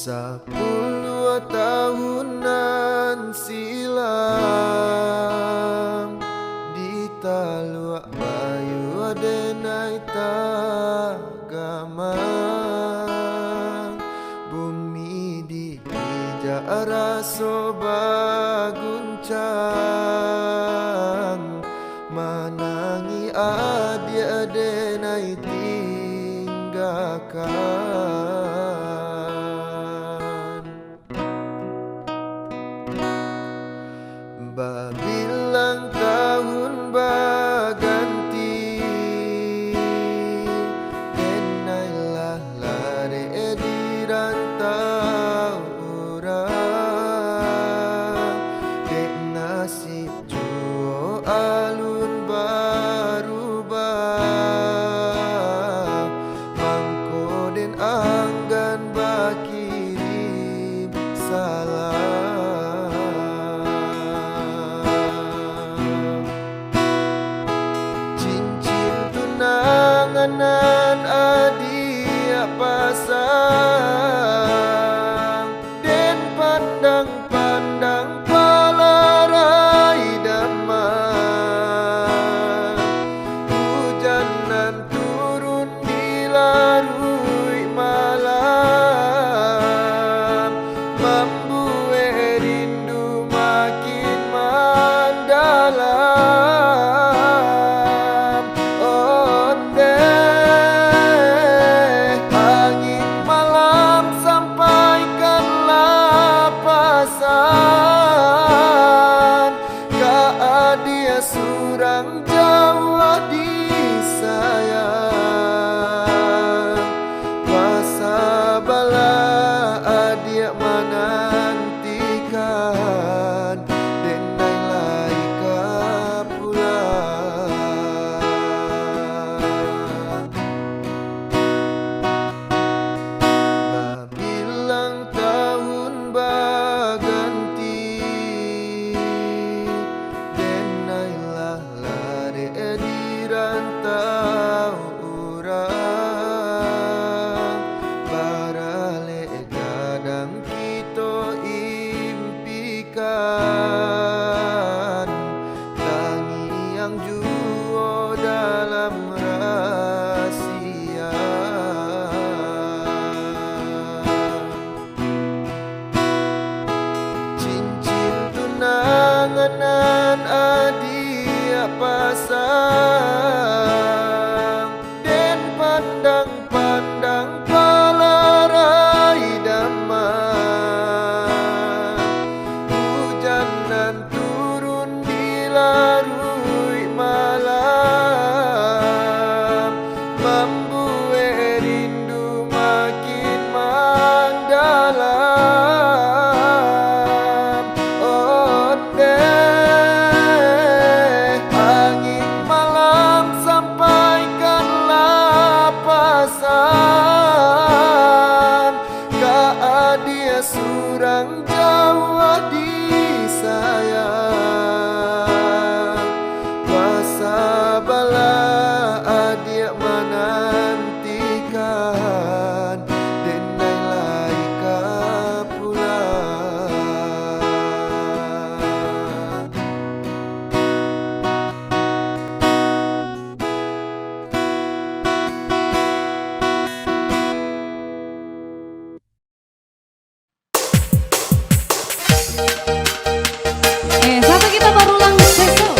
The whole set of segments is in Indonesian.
10 tahunan silam di Taluk Bayu adenai tagamang bumi di hija raso baguncang manangi adi adenai tinggalkan. Babilang tahun baganti enailah lare di rantau orang dek nasib juo alun barubah mangko den anggan bakirim salam. Nanganan adia pasang den pandang-pandang palarai damang hujanan turun di larui malam membuat rindu makin mendalam. Dia surang Jawa disayang masa bala adia menantikan denai laika pulang. Babilang tahun baganti di rantau orang barale kadang kita impikan tangi yang juo dalam rahasia cincin tunanganan adia pasang den pandang-pandang palarai damang hujanan turun di larui malam membuat rindu makin mendalam. Dia surang Jawa disayang masa bala adia menantikan denai laika pulang. Satu kita baru langsung besok.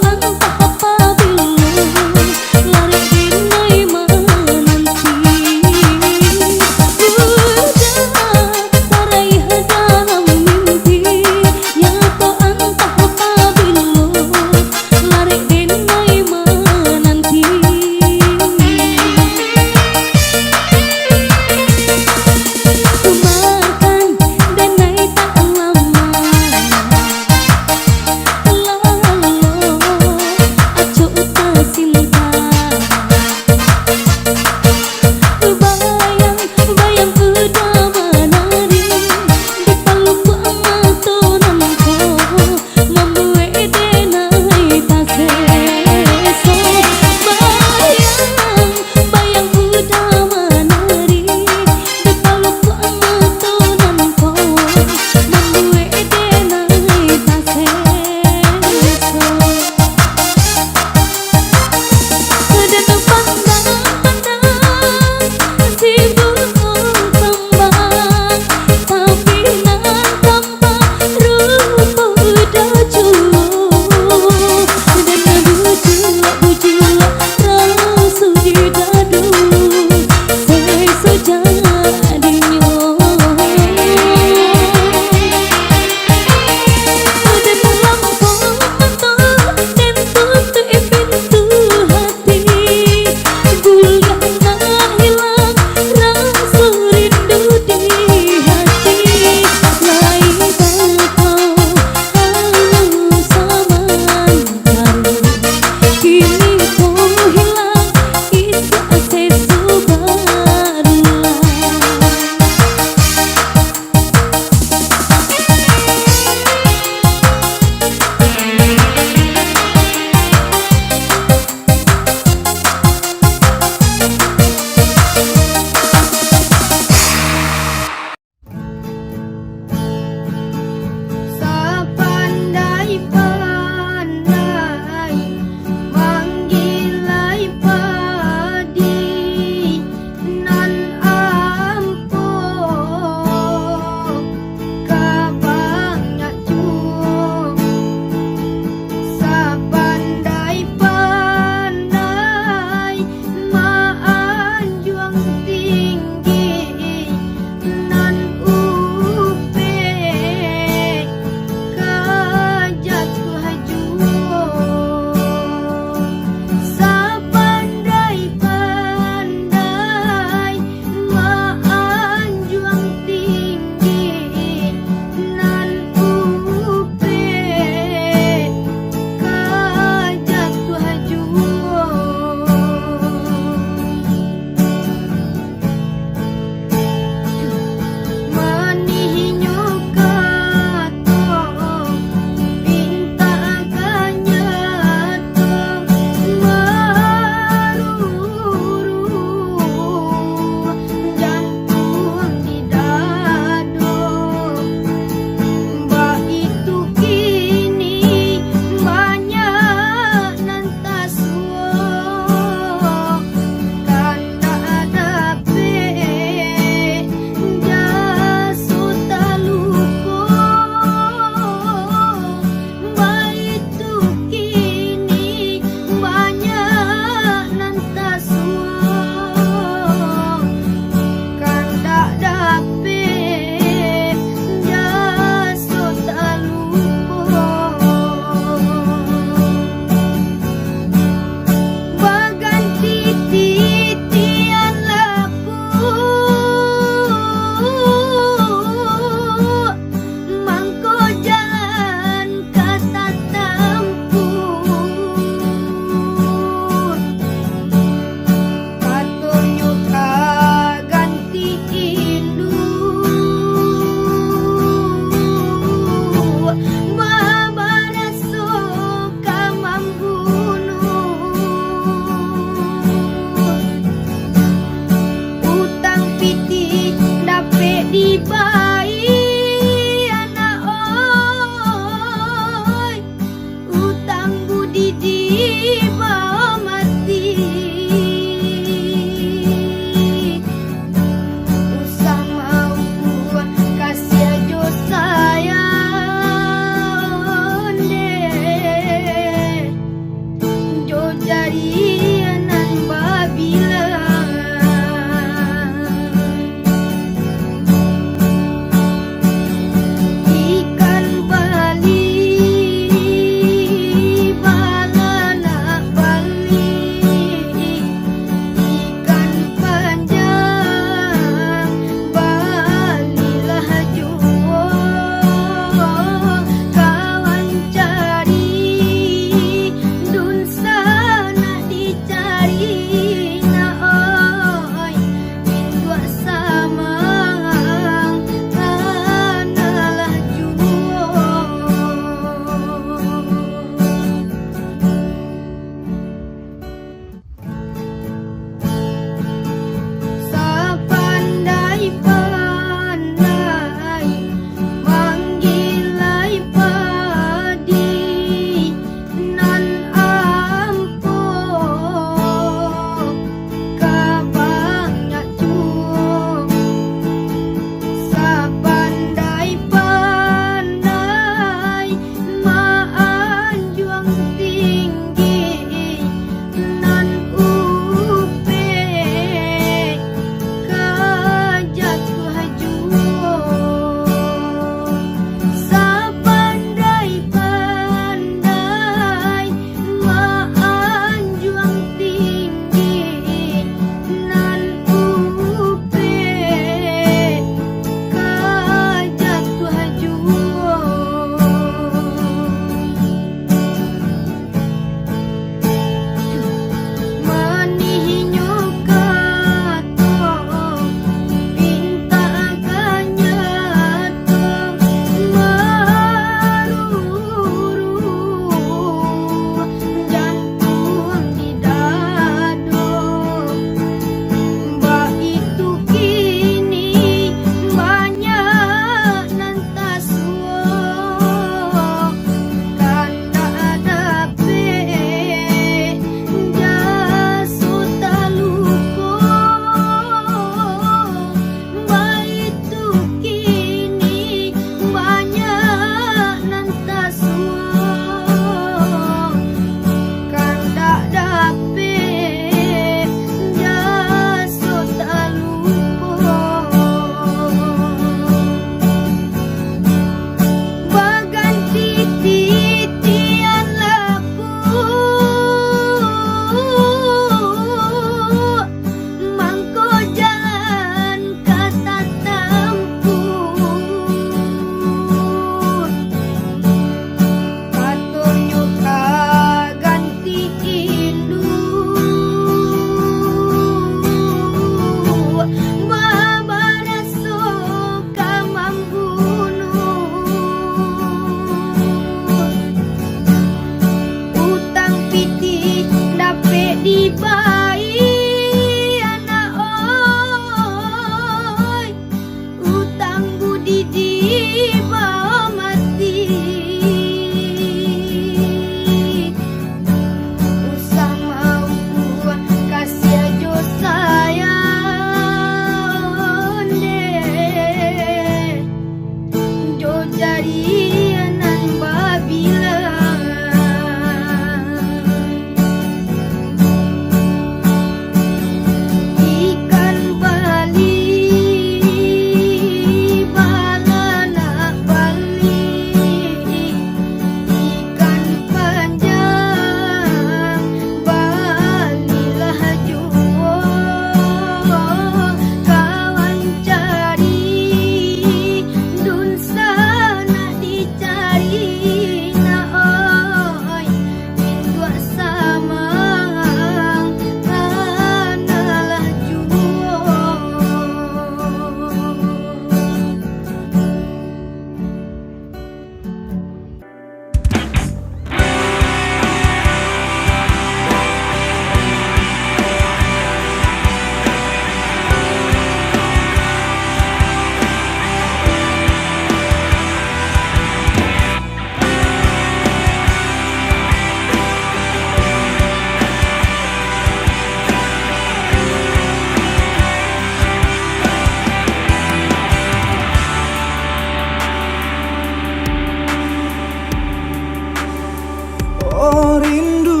Oh rindu,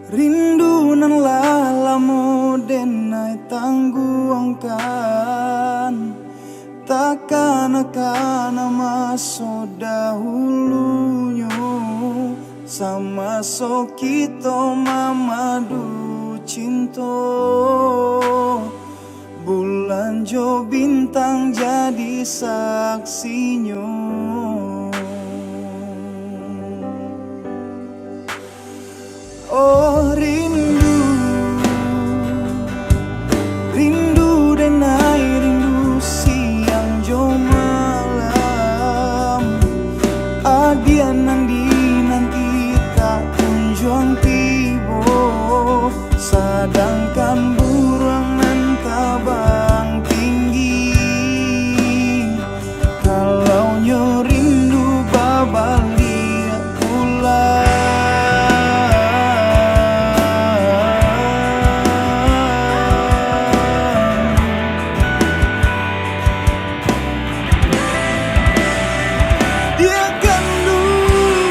rindu nan lalamu denai tangguangkan, takkan akan masuk dahulunya sama so kita mamadu cinta. Bulan jo bintang jadi saksinya. Oh rindu, rindu denai rindu siang jo malam. Adian nanti tak kunjung tiba, sedangkan burung nan tabang tinggi. Kalau nyo rindu babalik pulang. Dia kan dulu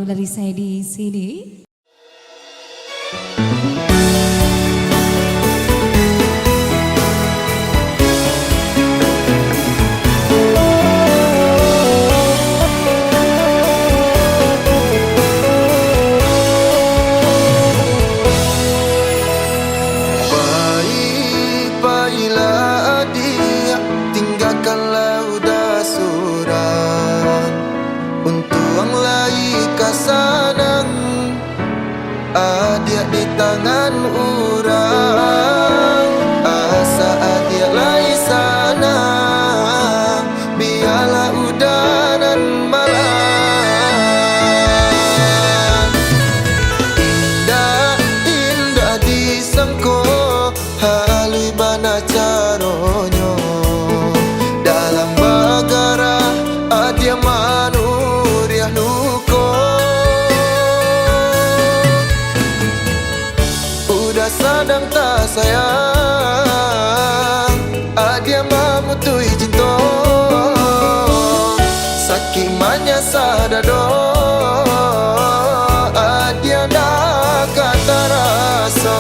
dari saya di sini. Baik-baiklah adik, tinggalkanlah udah surat. Untuang lai kasanang adik di tangan orang. Asa adik lai sana, biarlah udanan malam. Indah disangko, halui bana caronyo. Dalam bagara adia manuriah luko. Udah sadang tak sayang, adia mamutui cinta. Sakimanya sadado, adia nak kata rasa.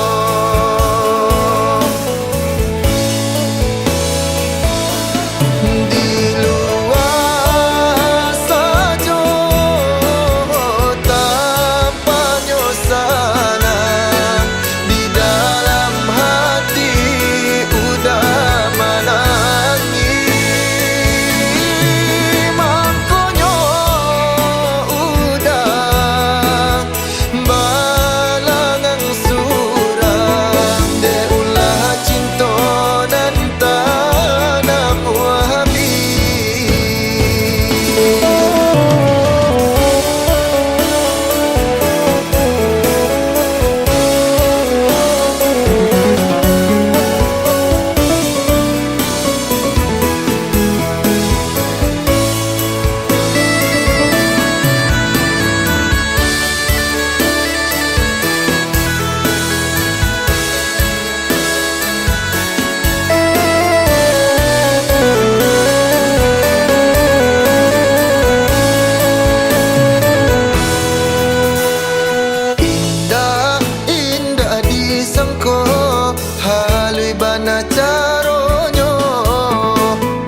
Caronyo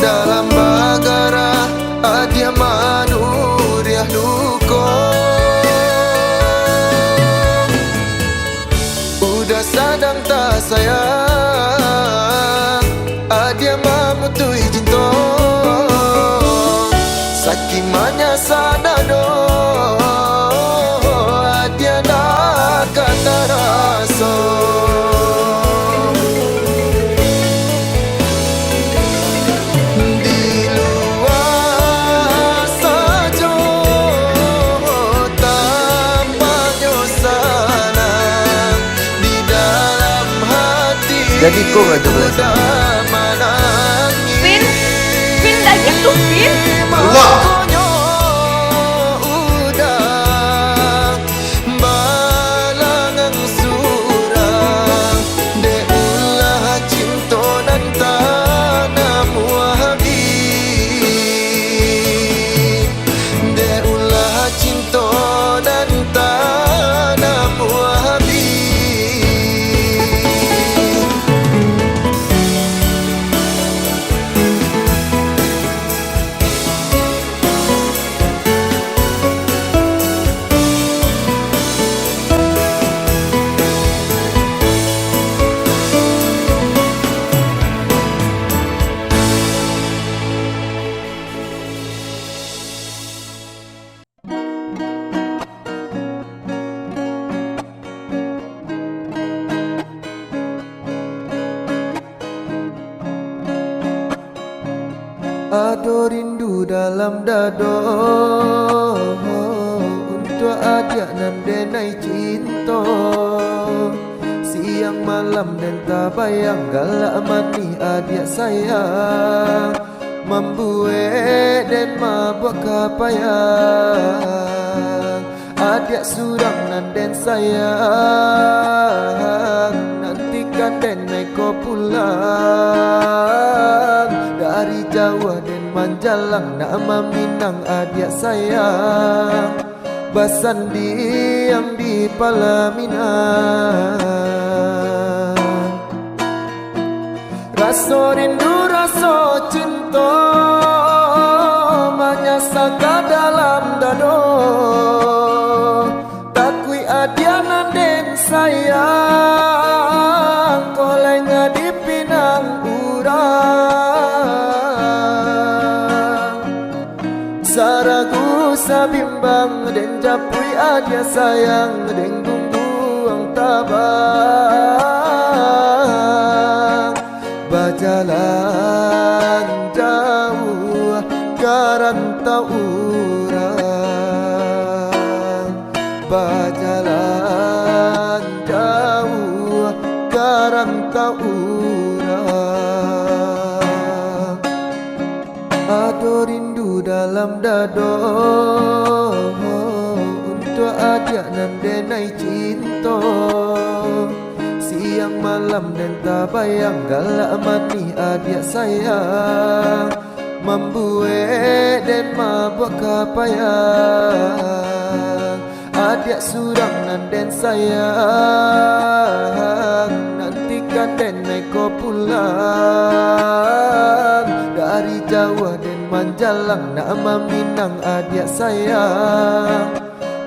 dalam bagara adia manuriah luko. Udah sadang tak sayang, adia mamutui cinta. Sakimanya sadado, adia nak kata rasa. Jadi kok gak coba Vin, Vin dah gitu Vin. Allah. Ado rindu dalam dado untuk adik nan denai cinta. Siang malam dan tak bayang galak mani adik sayang. Membuat dan mabuk kapayang. Adik surang nan den sayang. Nantikan den naik ko pulang. Dari Jawa dan Manjalang nama Minang adik sayang. Basandi yang di pelaminan. Rasa rindu rasa cinta menyasaka dalam dado. Takui adianan den sayang kolenga di pinang urang. Saragu sabimbang den japui adia sayang den gungguang tabang. Bajalan jauh karanta urang. Bajalan jauh karanta urang. Ado rindu dalam dado untuk adia nan denai cinta. Siang malam dan tak bayang galak mani adia sayang. Membuat dan mabuk kapayang. Adia surang nan den sayang. Nantikan den naik ko pulang. Dari Jawa dan Manjalang nama Minang adia sayang.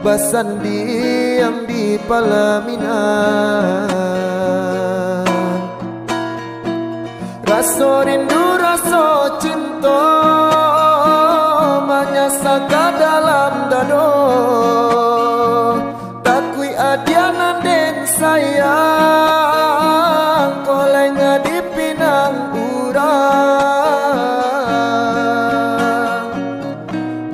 Basandi yang di pelaminan. Rasa rindu rasa cinta menyasaka dalam dado. Takui adianan den sayang kolenga di pinang urang.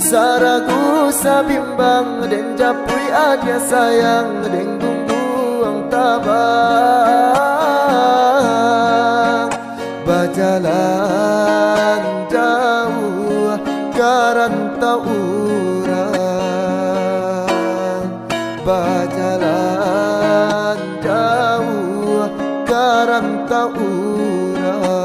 Saragu sabimbang den japui adia sayang den gungguang tabang. Bajalan jauh karanta urang. Bajalan jauh karanta urang.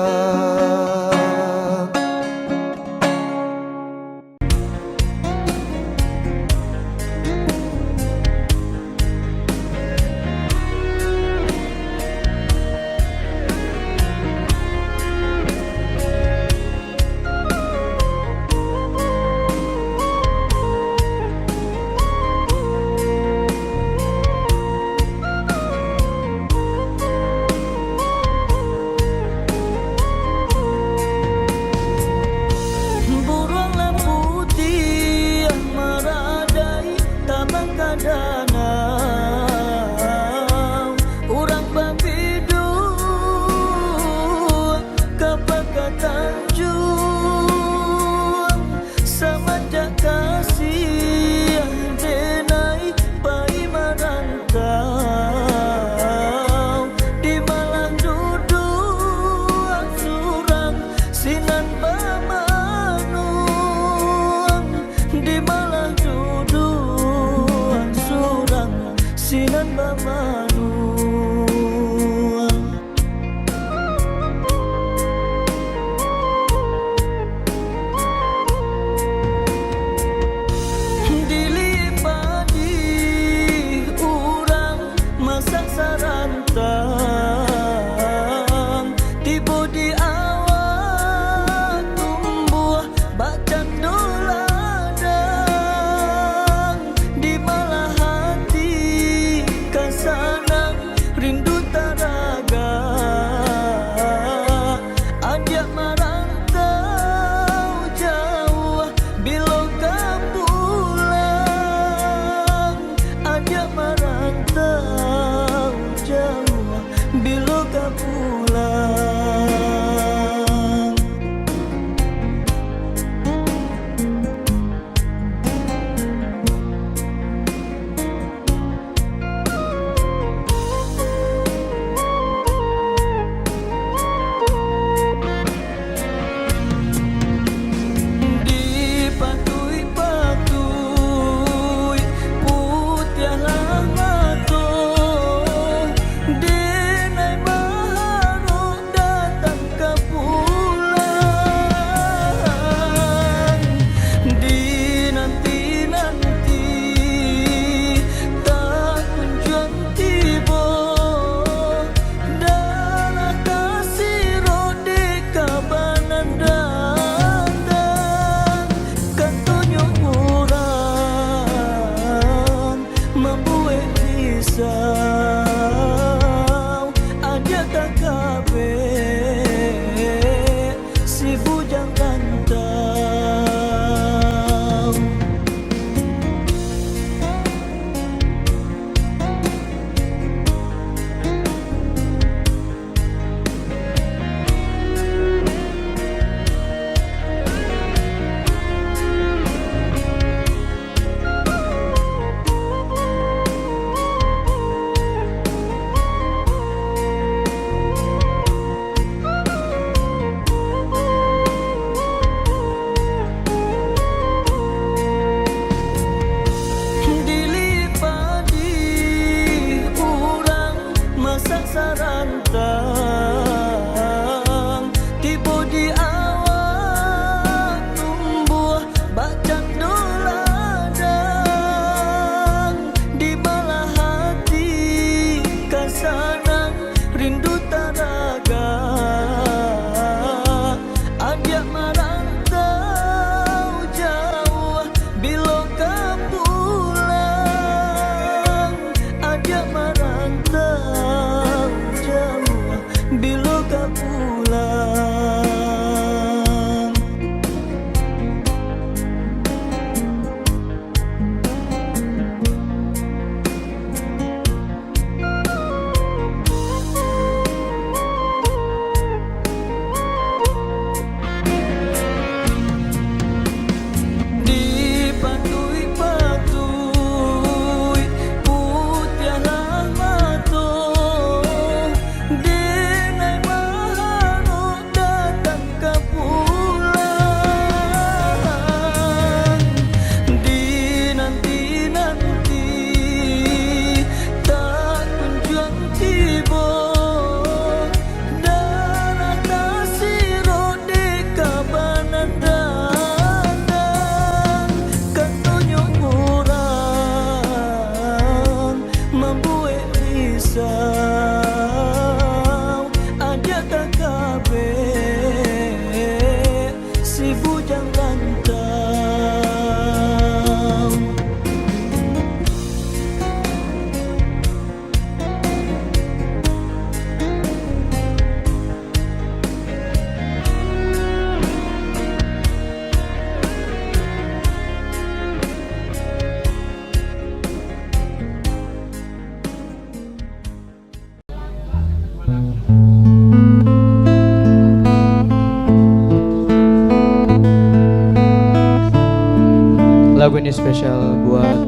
lagu ini spesial buat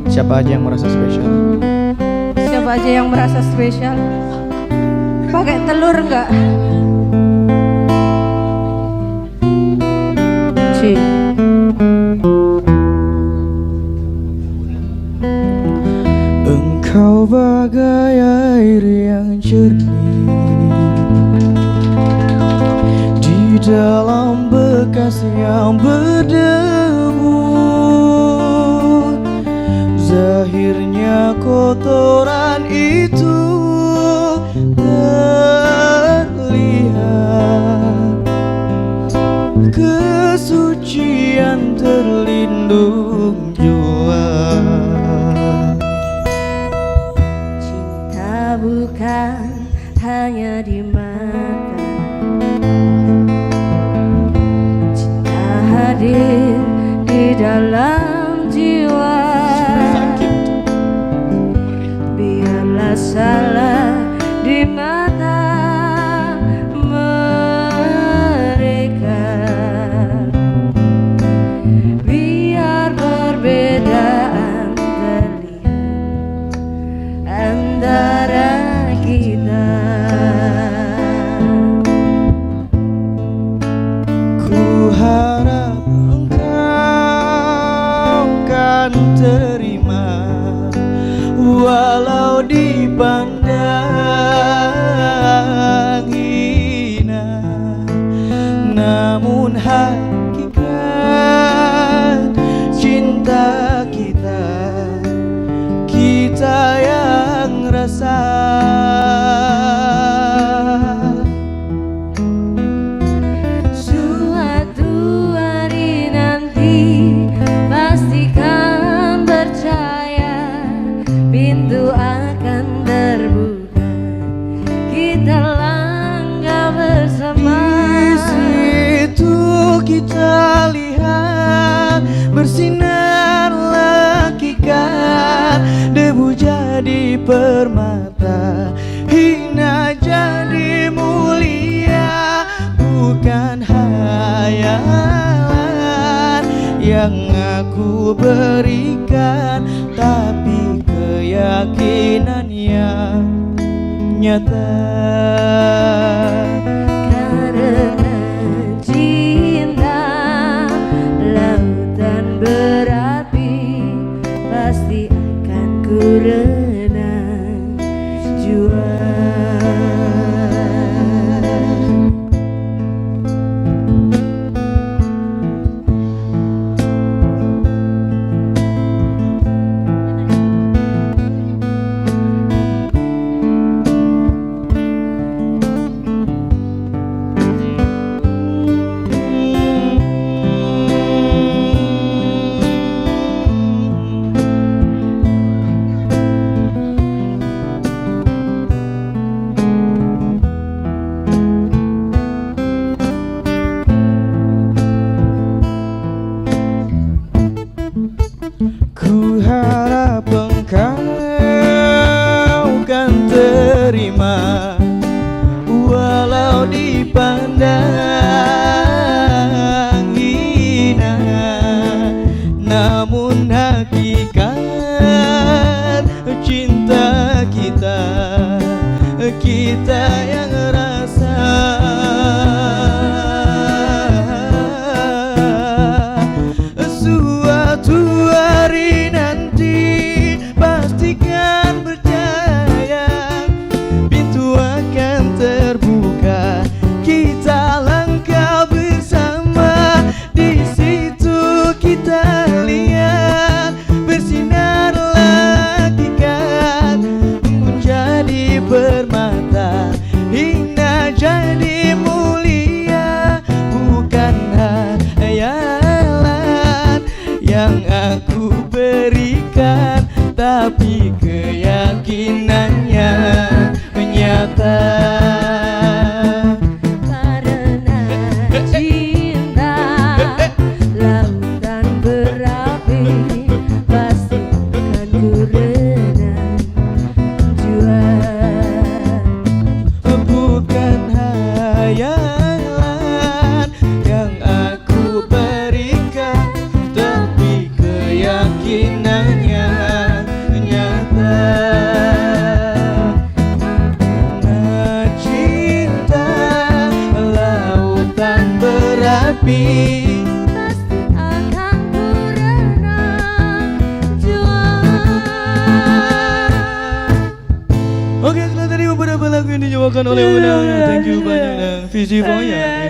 siapa aja yang merasa spesial. Siapa aja yang merasa spesial? Pakai telur enggak? Ci. Engkau bagai air yang jernih di dalam bekas yang berdebu. Zahirnya kotoran itu terlihat, kesucian terlindung jua. Cinta bukan hanya di mata, cinta hadir di dalam jiwa. Biarlah salah di mata mereka, biar perbedaan terlihat antara kita. Ku harap engkau kan terima, walau dipandang hina, namun hakikat cinta kita, kita yang rasa. Suatu hari nanti pastikan percaya, pintu akan terbuka, kita langkah bersama. Di situ kita lihat bersinar hakikat, debu jadi permata, hina jadi mulia. Bukan hayalan yang aku berikan, tapi keyakinan yang nyata. Karena cinta lautan berapi, pasti akan ku renang jua. sepi. Pasti akan ku renang juang. Oke, setelah tadi beberapa lagu yang dibawakan oleh Una. Thank you banyak Nang. Visi Foya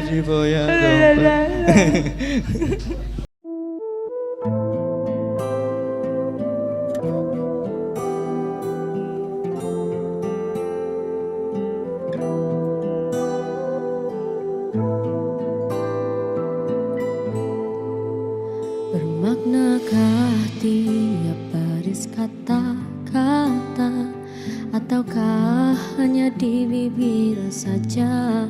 Bermaknakah tiap baris kata-kata, ataukah hanya di bibir saja?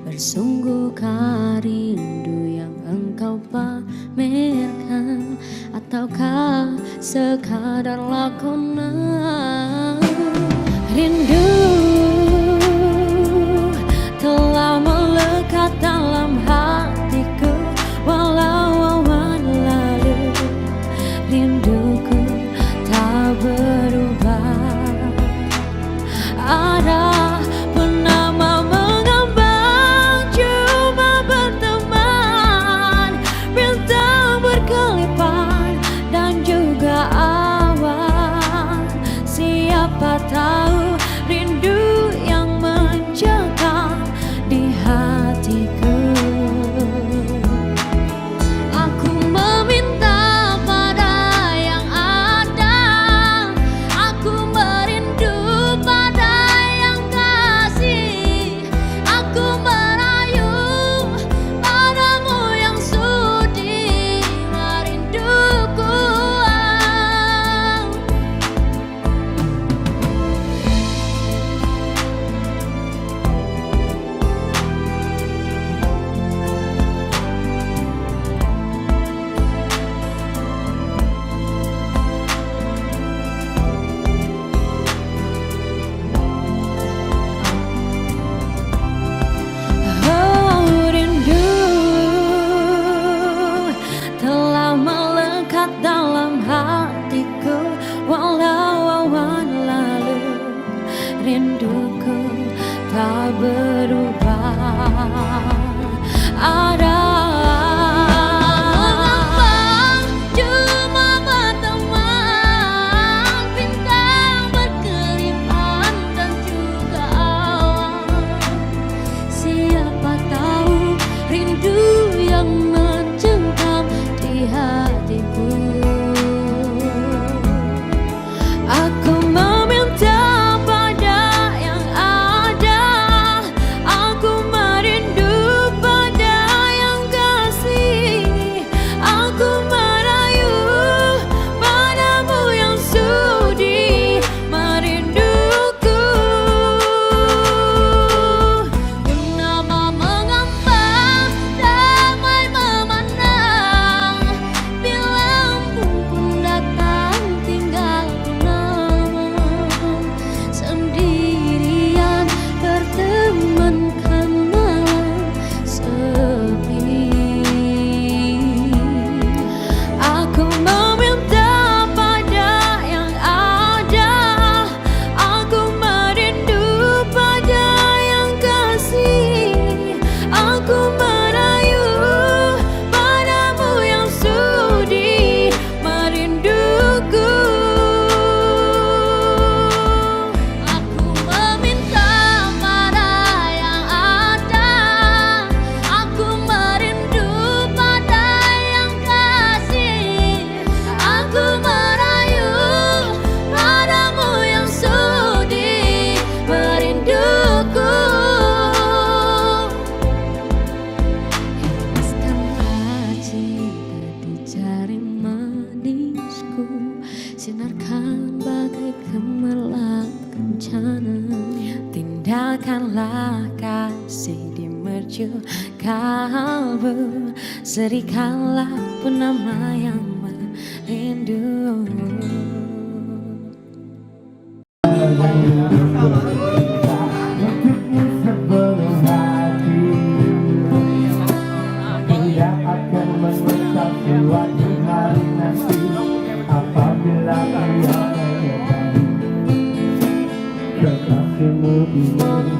Bersungguhkah rindu yang engkau pamerkan, ataukah sekadar lakonan? Rindu telah melekat dalam hatiku, walau awan lalu rinduku tak berubah. Ada penama mengambang, cuma berteman, bintang berkelipan dan juga awan. Siapa tahu rindu yang mencekam di hatiku. Aku meminta pada yang ada, aku merindu pada yang kasih, aku merayu padamu yang sudi merinduku. Oh, rindu telah melekat dalam hatiku, walau awan lalu rinduku tak berubah. Ada mengambang, cuma berteman, bintang berkelipan dan juga awan. Siapa tahu rindu yang mencengkam di hatiku. Aku meminta pada yang ada, aku merindu pada yang kasih, aku merayu padamu yang sudi merinduku. Purnama mengambang, damai memandang, bila embun pun datang tinggal kenangan. Sendirian bertemankan malam sepi. Aku meminta pada yang ada, aku merindu pada yang kasih, aku merayu padamu yang sudi merinduku. Aku meminta pada yang ada, aku merindu pada yang kasih, aku merayu padamu yang sudi merinduku. Hembuskanlah cinta di jari manisku, sinarkan bagai gemerlap kencana. Tindakanlah kasih di mercu kalbu, serikanlah penama yang merindu. Tidak akan menyesal suatu hari nanti, apabila ia menyadari kekasihmu ini kembali.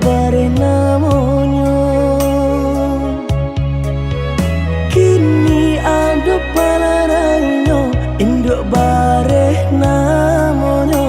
bare namonyo. Kini ada palarainyo induk bare namonyo.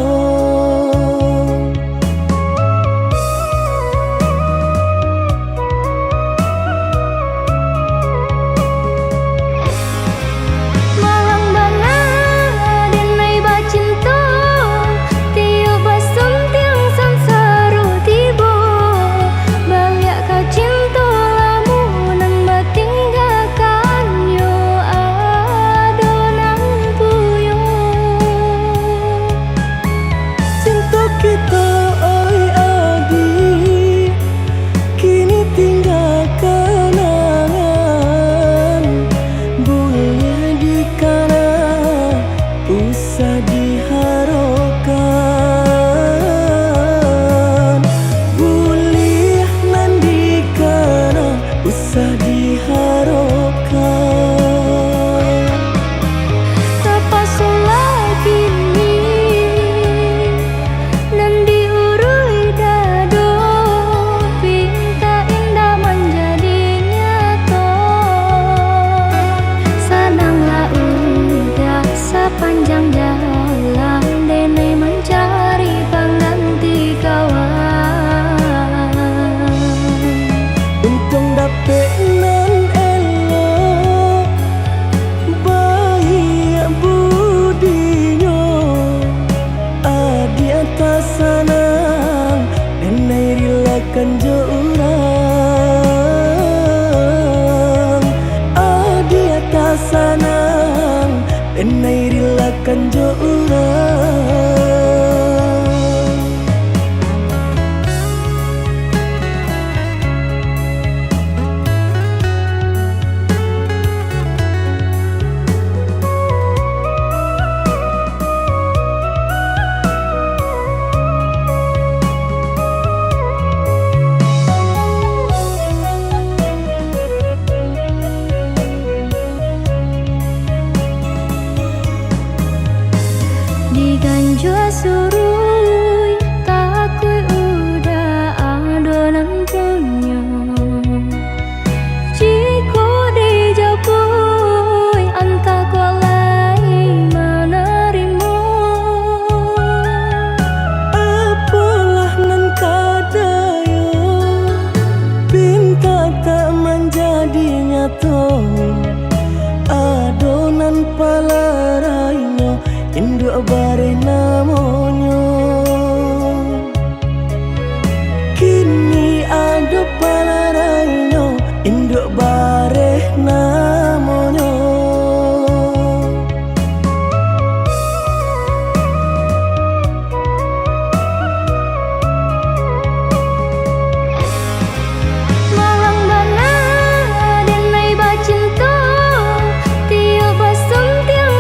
Panjang jalan Dene mencari pengganti kawan. Untung dapet nan elok baik budinyo. Adi atas sanang Dene rilakan jo urang. Adi atas sanang Dene rilakan jo urang. Diganjo surui takui udah adonan punya. Jiko dijapui anta kolai menerima. Apalah nan kadayo pinta tak menjadi nyata. Adonan palarainyo induk bare namonyo. Kini ada palarainyo induk bare namonyo. Malang bana denai bacinto tiup basum tiang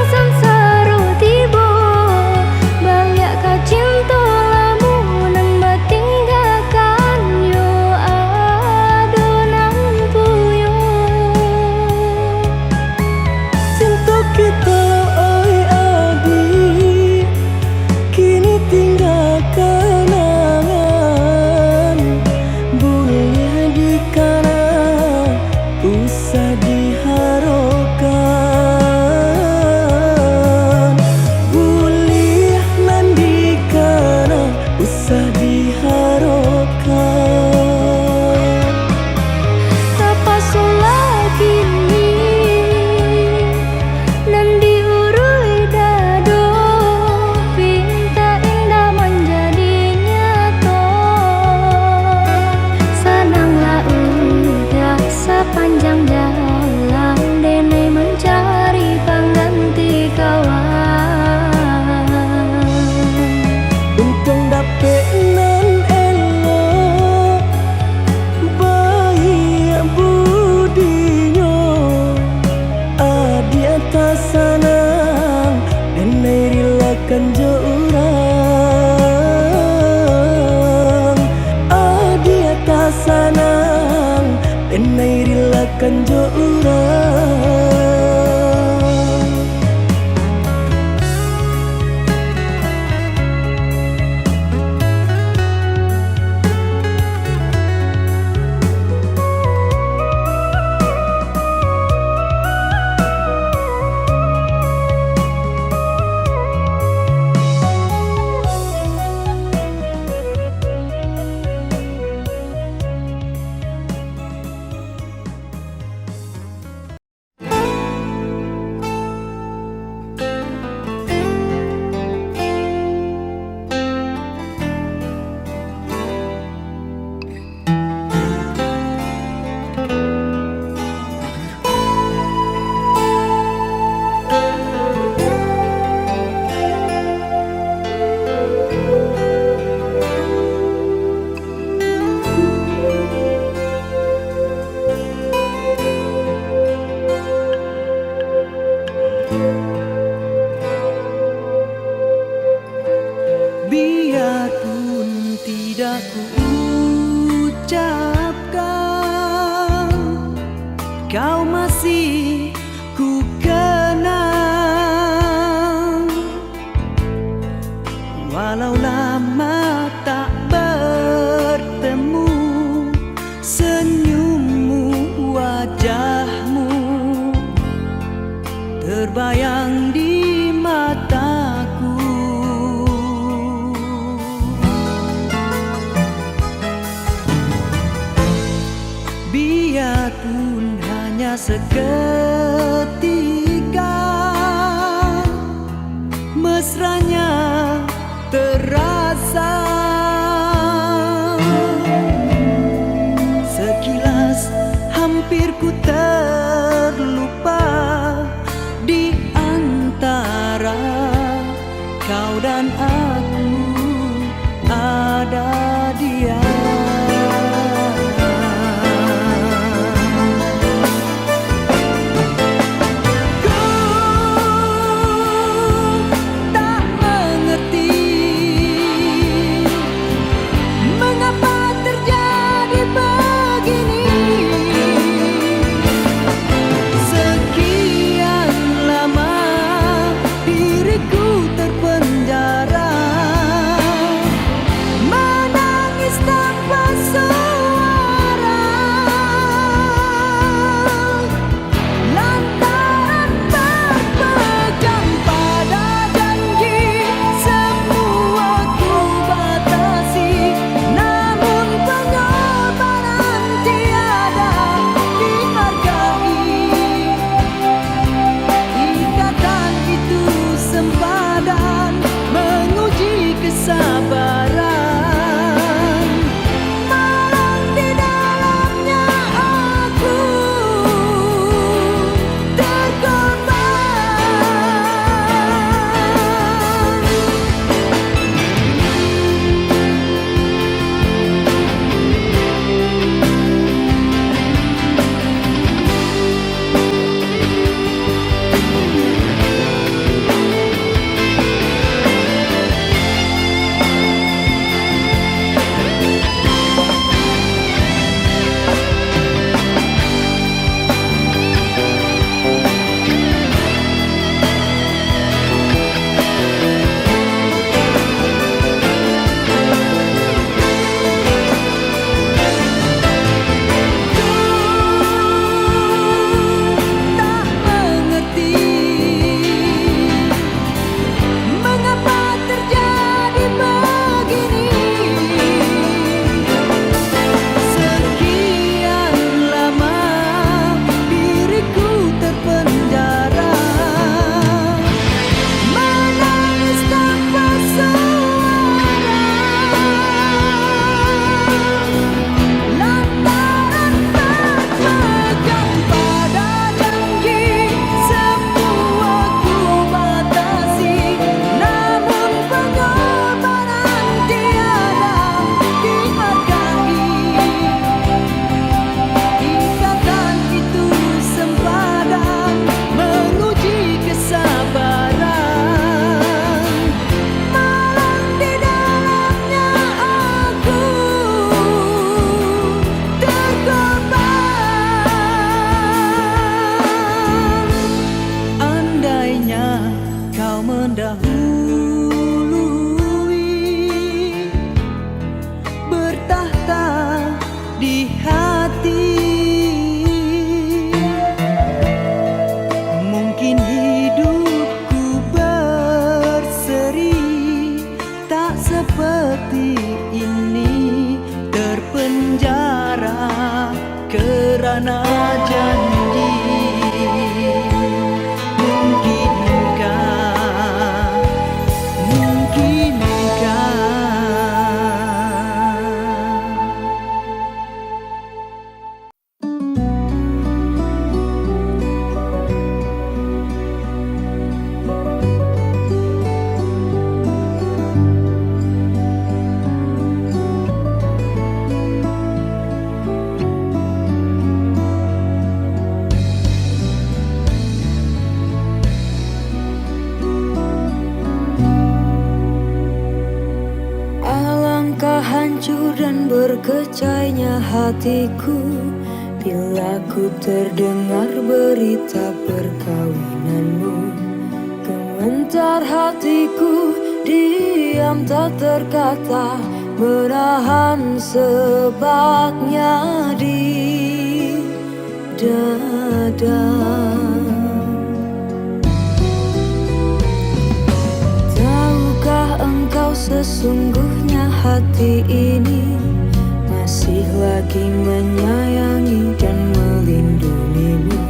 tidak ku ucapkan, kau masih ku kenang. Walau lama tak bertemu, senyummu, wajahmu terbayang di mataku. Biarpun hanya seketika, mesranya terasa. Sekilas hampir ku terlupa di antara kau dan aku ada dia. Kerana janji, mungkinkah Alangkah hancur dan berkecainya hatiku bila ku terdengar berita perkawinanmu. Gementar hatiku, diam tak terkata, menahan sebabnya di dada. Tahukah engkau sesungguhnya hati ini masih lagi menyayangi dan melindungimu,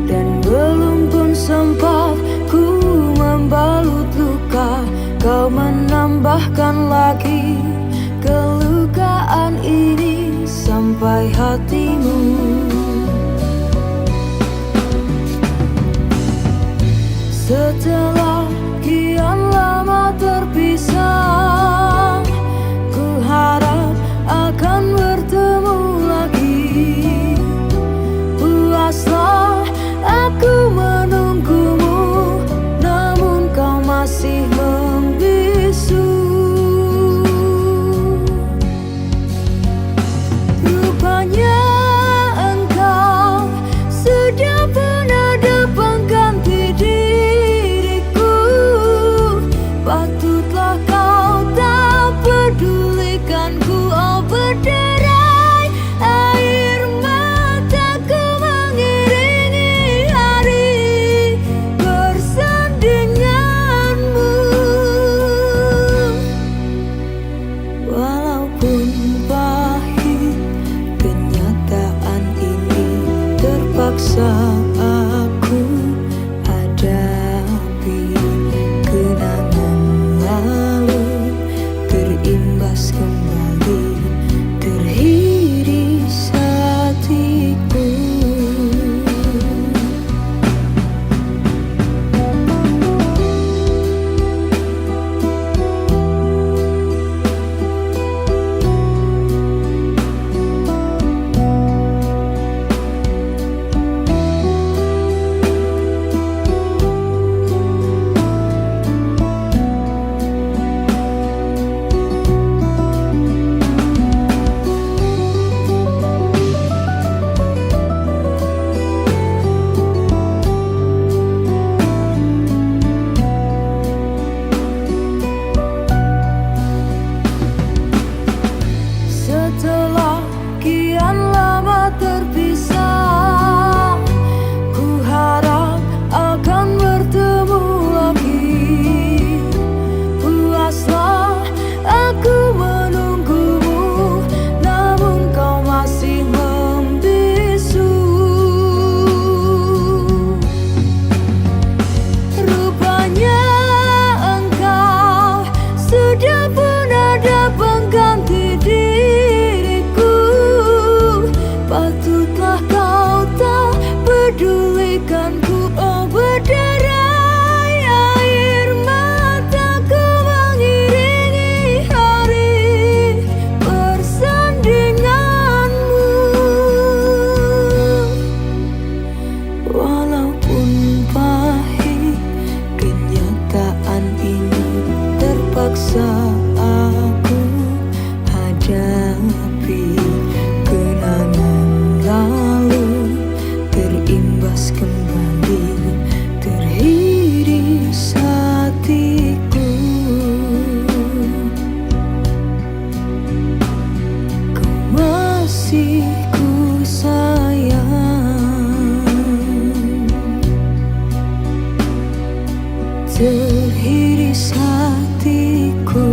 dan belum pun sempat ku membalut luka, kau menambahkan lagi kelukaan ini sampai hatimu. Setelah kian lama terpisah, ku harap akan bertemu lagi. Puaslah aku menunggumu, namun kau masih membisu. Rupanya engkau sudah pun ada pengganti diriku. Patutlah kau tak pedulikanku, oh berderai air mataku mengiringi hari bersandinganmu. Walaupun pahit kenyataan ini, terpaksa aku hadapi. Kenangan lalu terimbas kembali, teriris hatiku. Setelah kian lama terpisah, ku harap akan bertemu lagi. Puaslah aku menunggumu, namun kau masih membisu. Rupanya engkau sudah pun ada pengganti diriku. Patutlah kau tak pedulikanku, oh berderai air mataku mengiringi hari bersandinganmu. Walaupun pahit kenyataan ini, terpaksa aku hadapi. Kenangan lalu terimbas kembali, teriris hatiku. Kau masih ku sayang, teriris hatiku.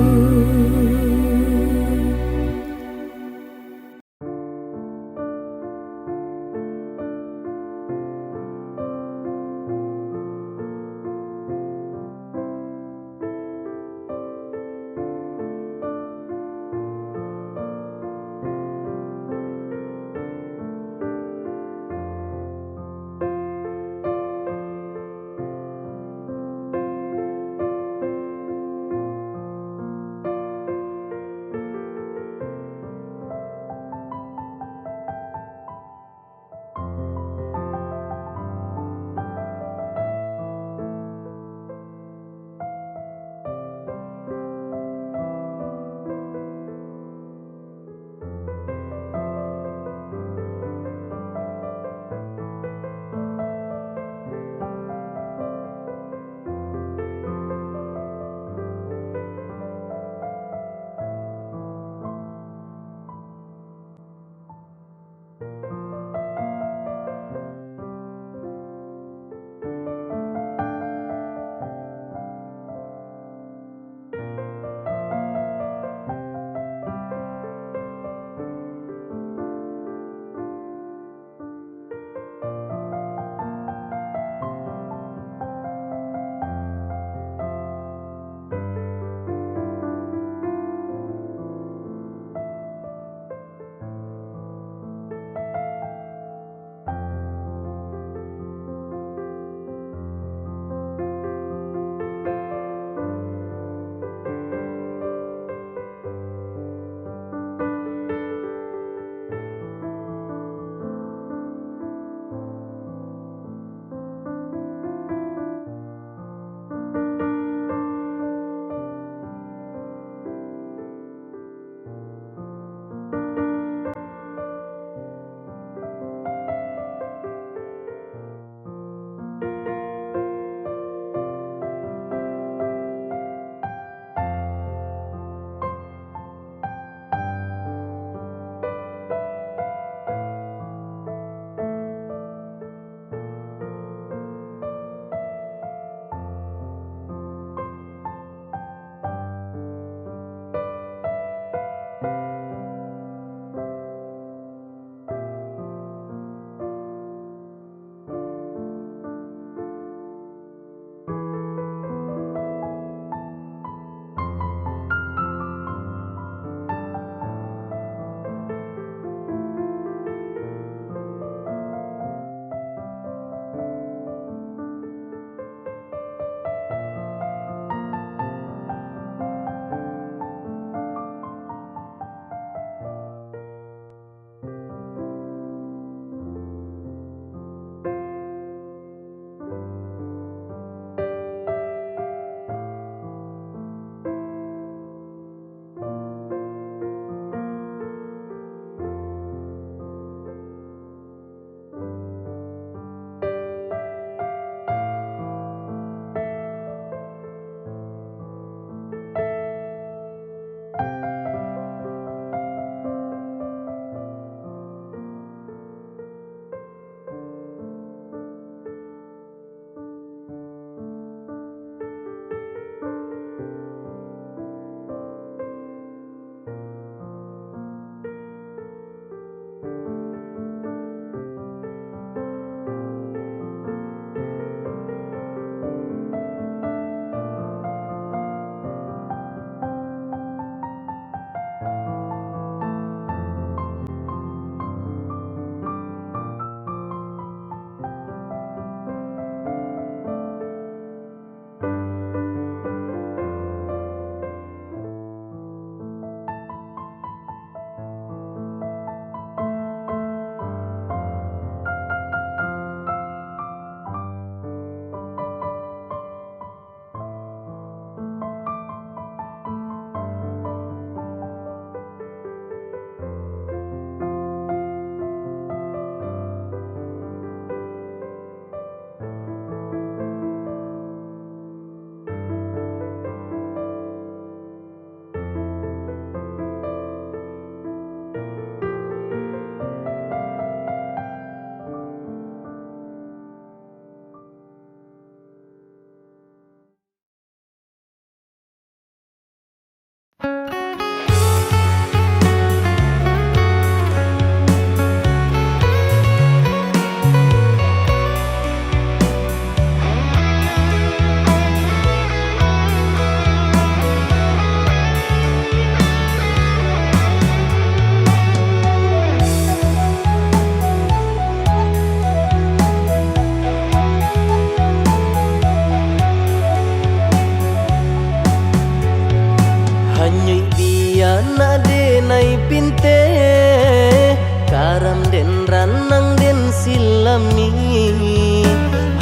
kami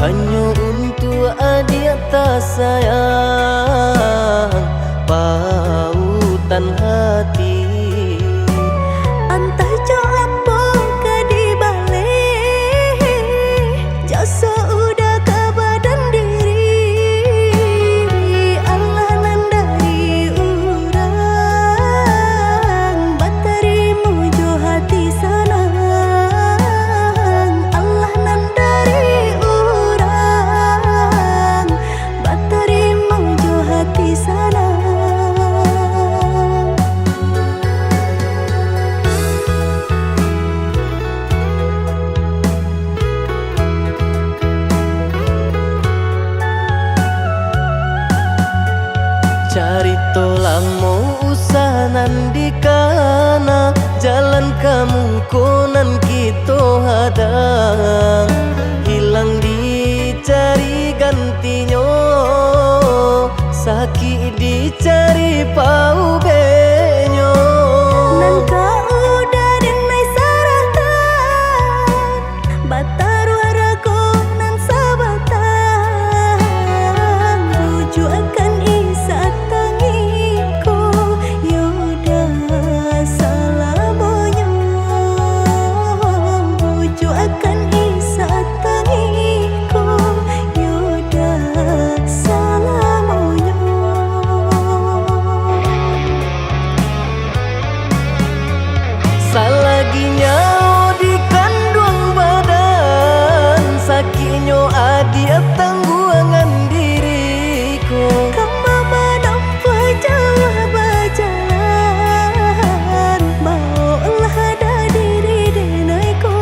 hanya untuk adik tak sayang pautan hati. Entah jo apa ke di balik jasa udah ke badan diri. Allah nan dari urang batarimu jo hati sanang. Allah nan dari urang batarimu jo hati sanang. Carito lamo usahanan di kana jalan kamu konan kita hadang hilang dicari gantinya sakit dicari pau benyo. Nan kau udah denai saratan batar waraku nan sabatan rujuk akan isa tangiku yaudah salamonya rujuk akan isa tangiku yaudah salamonya. Salaginya di kandung badan sakitnya adia tangguangan diriku. Kamu menampak jauh berjalan maulah ada diri denaiku.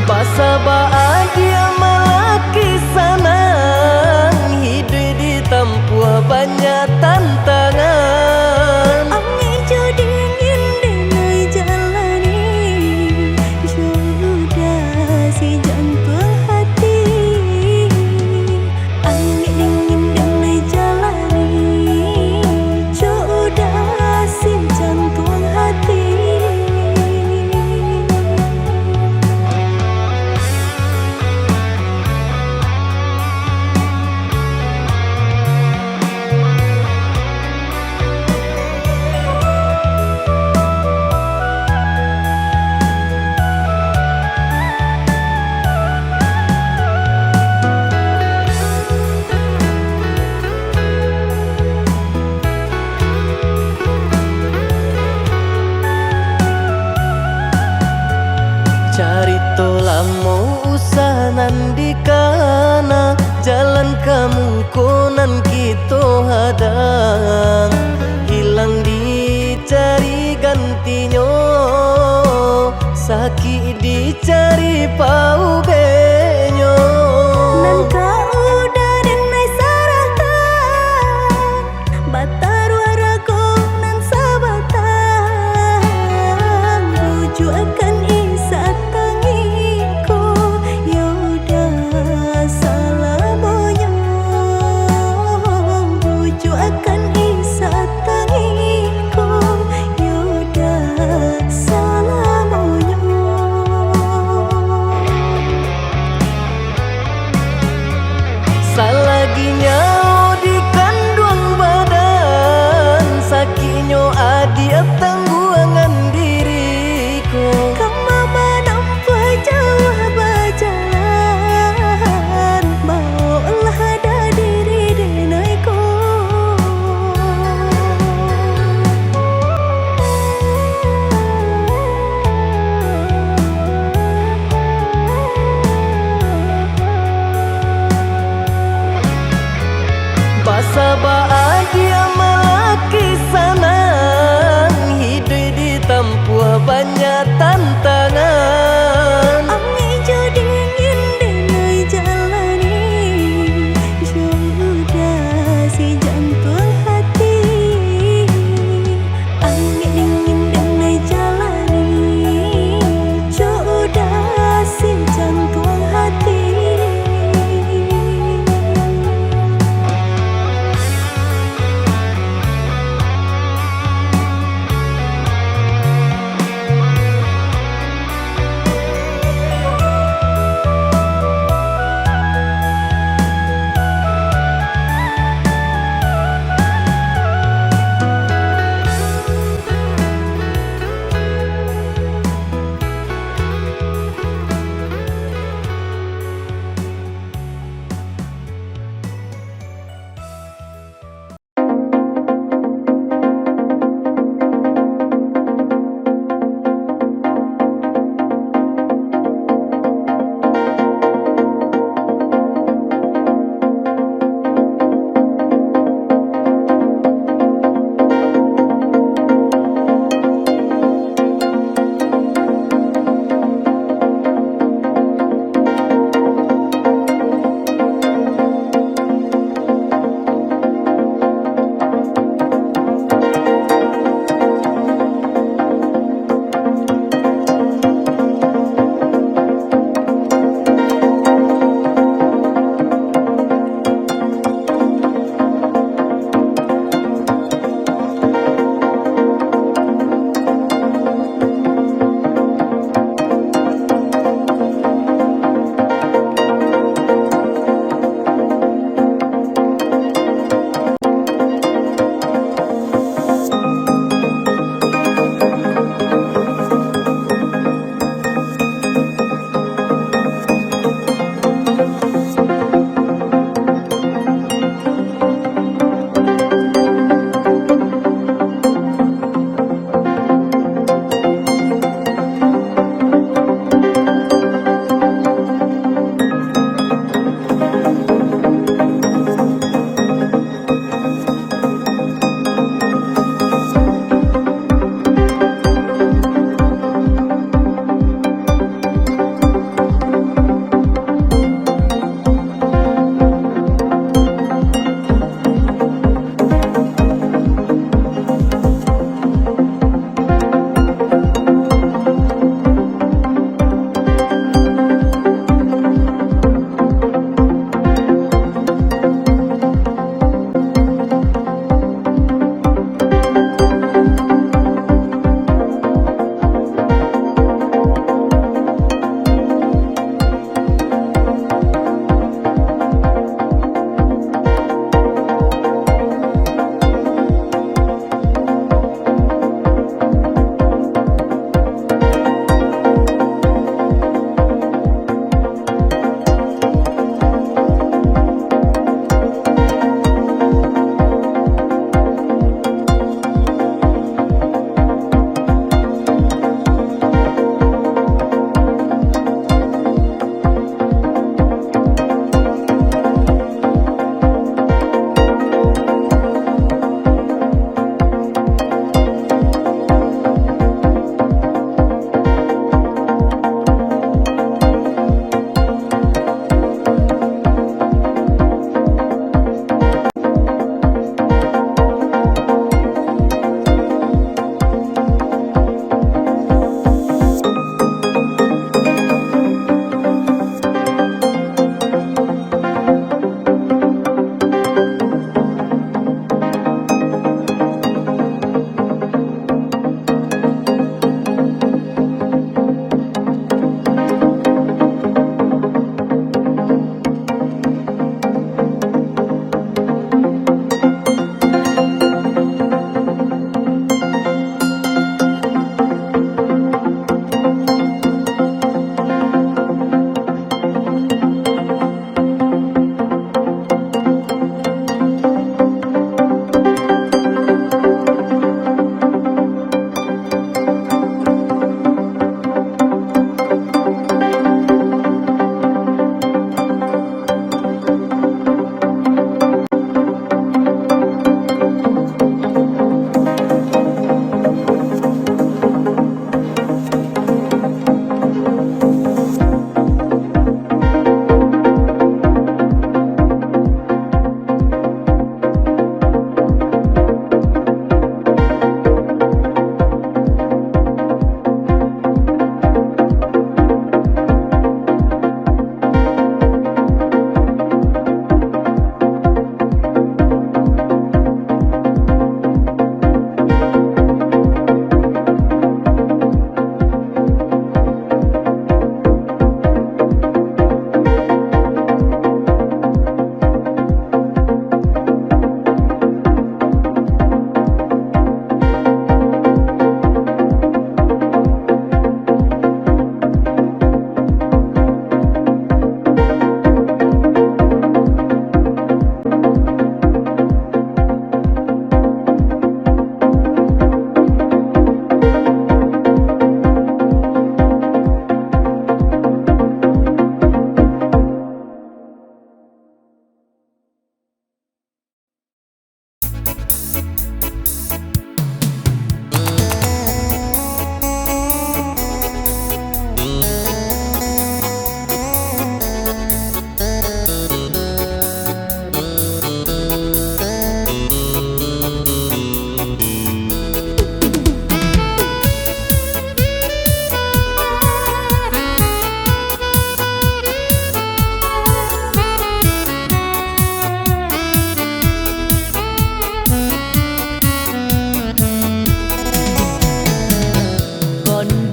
Basabaa dia malaki sanang hidup ditempuh banyak tantangan. Angin jo dingin denai jalani sudah si jantung hati. Angin dingin denai jalani sudah si jantung hati. Carito lamo usahanan di kana jalan kamu konan kita hadang hilang dicari gantinya sakit dicari pau benyo. Nan kau udah denai saratan batar waraku nan sabatan rujuk akan isa tangiku yaudah salamonya rujuk akan isa tangiku yaudah salamonya. Salaginya di kandung badan sakitnya adia tangguangan diriku.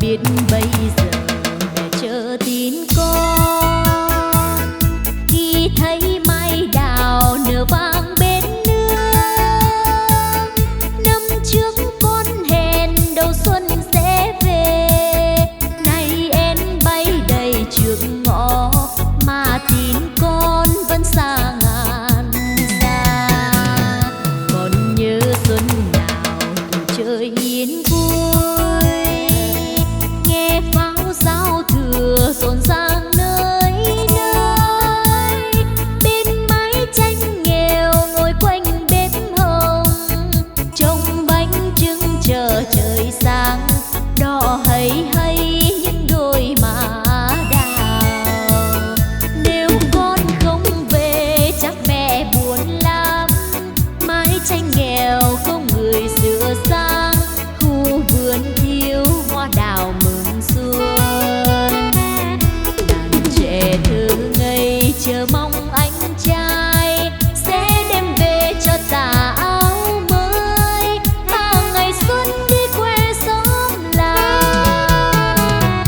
biết bây giờ mẹ chờ tin con khi thấy mai đào nở vang bên nương. Năm trước con hẹn đầu xuân sẽ về, nay em bay đầy trước ngõ mà tin con vẫn xa ngàn xa. Còn nhớ xuân nào tuổi chơi yên vui, nghe pháo giao thừa rộn ràng nơi nơi. Bên mái tranh nghèo ngồi quanh bếp hồng, trông bánh trưng chờ trời sáng, đỏ hay hay những đôi má đào. Nếu con không về chắc mẹ buồn lắm, mái tranh nghèo không người sửa sang, khu vườn thiếu hoa đào mừng xuân. Đàn trẻ thơ ngây chờ mong anh trai sẽ đem về cho tà áo mới, bao ngày xuân đi quê xóm làng.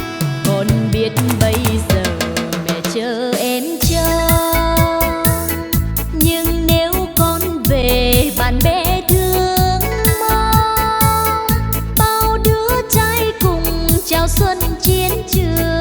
Con biết bây giờ mẹ chờ em trông, nhưng nếu con về bạn bè thương mong, bao đứa trai cùng chào xuân chiến trường.